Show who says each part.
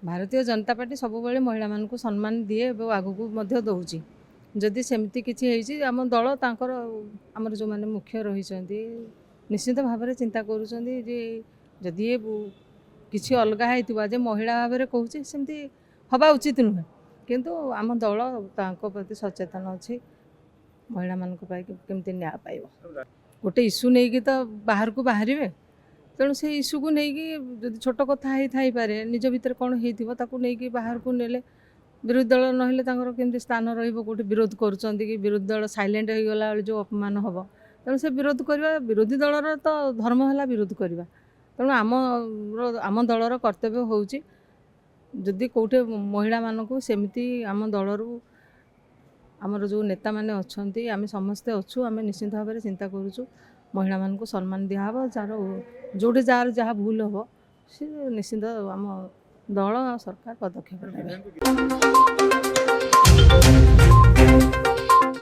Speaker 1: Bharatiya Janata party सब महिला मानक सम्मान दिए आगू दौची जदि सेमती किसी आम दल तांकर आमर जो मैंने मुख्य रही निश्चित भाव में चिंता करुँच किसी अलग होती महिला भाव में कहूँ सेमती हवा उचित नुहे किंतु आम दल प्रति सचेतन अच्छी महिला मान केमती न्याय पाइब गोटे इश्यू नहीं कि तो बाहर को बाहर तेणु से इश्यू को लेकिन जब छोट कथा ही पारे निज भितर कौन हो बाहर को नेले विरोधी दल ना केमती स्थान रोटे विरोध करुँच कि विरोधी दल साइलेंट हो गला जो अपमान हम तेणु से विरोध करवा विरोधी दलर तो धर्म है विरोध करवा तेणु आम दलर कर्तव्य होउची जदि कौटे महिला मानक सेमती आम दलरू आमर जो नेता मैंने अच्छा आम समस्ते अच्छु आम निश्चित भाव में चिंता करुँ महिला मानक सम्मान दिहब जार जोटे जार जहाँ भूल हम सी निश्चित आम दल सरकार पदक्षेप नेबे।